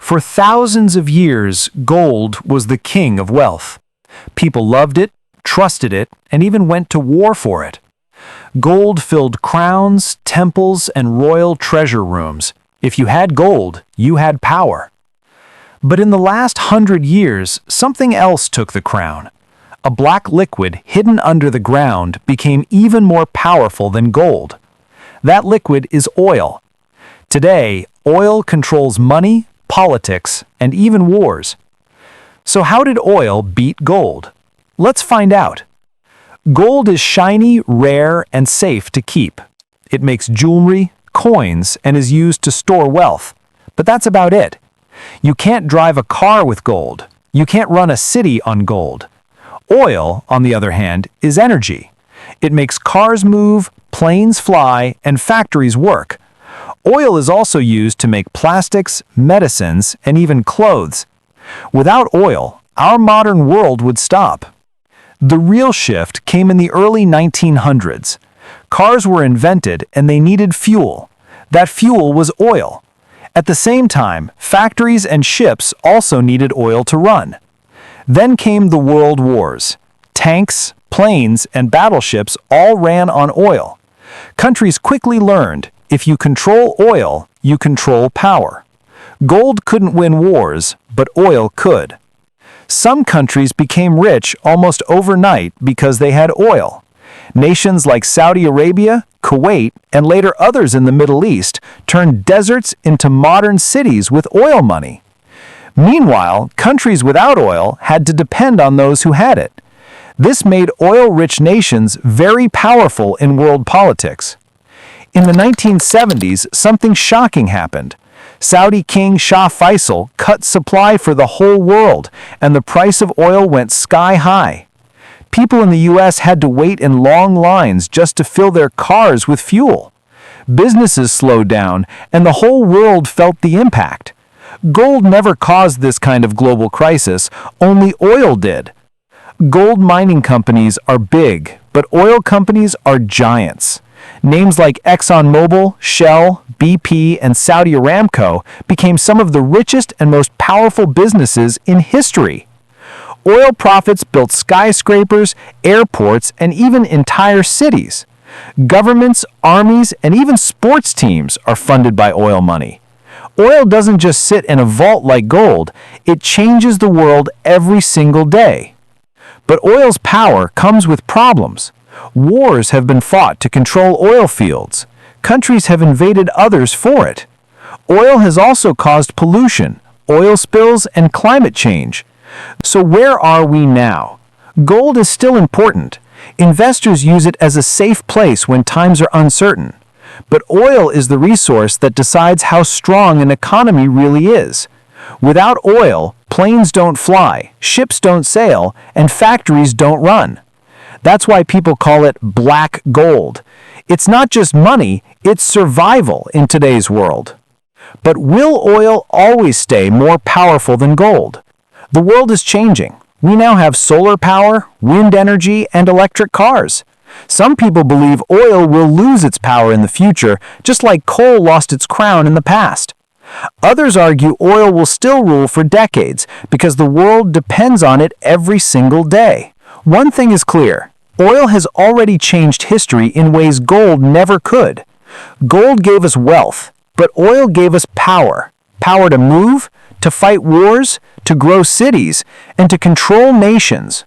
For thousands of years, gold was the king of wealth. People loved it, trusted it, and even went to war for it. Gold filled crowns, temples, and royal treasure rooms. If you had gold, you had power. But in the last 100 years, something else took the crown. A black liquid hidden under the ground became even more powerful than gold. That liquid is oil. Today, oil controls money, politics, and even wars. So how did oil beat gold? Let's find out. Gold is shiny, rare, and safe to keep. It makes jewelry, coins, and is used to store wealth. But that's about it. You can't drive a car with gold. You can't run a city on gold. Oil, on the other hand, is energy. It makes cars move, planes fly, and factories work. Oil is also used to make plastics, medicines, and even clothes. Without oil, our modern world would stop. The real shift came in the early 1900s. Cars were invented and they needed fuel. That fuel was oil. At the same time, factories and ships also needed oil to run. Then came the World Wars. Tanks, planes, and battleships all ran on oil. Countries quickly learned, if you control oil, you control power. Gold couldn't win wars, but oil could. Some countries became rich almost overnight because they had oil. Nations like Saudi Arabia, Kuwait, and later others in the Middle East turned deserts into modern cities with oil money. Meanwhile, countries without oil had to depend on those who had it. This made oil-rich nations very powerful in world politics. In the 1970s, something shocking happened. Saudi King Shah Faisal cut supply for the whole world, and the price of oil went sky high. People in the US had to wait in long lines just to fill their cars with fuel. Businesses slowed down, and the whole world felt the impact. Gold never caused this kind of global crisis, only oil did. Gold mining companies are big, but oil companies are giants. Names like ExxonMobil, Shell, BP, and Saudi Aramco became some of the richest and most powerful businesses in history. Oil profits built skyscrapers, airports, and even entire cities. Governments, armies, and even sports teams are funded by oil money. Oil doesn't just sit in a vault like gold, it changes the world every single day. But oil's power comes with problems. Wars have been fought to control oil fields. Countries have invaded others for it. Oil has also caused pollution, oil spills, and climate change. So where are we now? Gold is still important. Investors use it as a safe place when times are uncertain. But oil is the resource that decides how strong an economy really is. Without oil, planes don't fly, ships don't sail, and factories don't run. That's why people call it black gold. It's not just money, it's survival in today's world. But will oil always stay more powerful than gold? The world is changing. We now have solar power, wind energy, and electric cars. Some people believe oil will lose its power in the future, just like coal lost its crown in the past. Others argue oil will still rule for decades because the world depends on it every single day. One thing is clear. Oil has already changed history in ways gold never could. Gold gave us wealth, but oil gave us power. Power to move, to fight wars, to grow cities, and to control nations.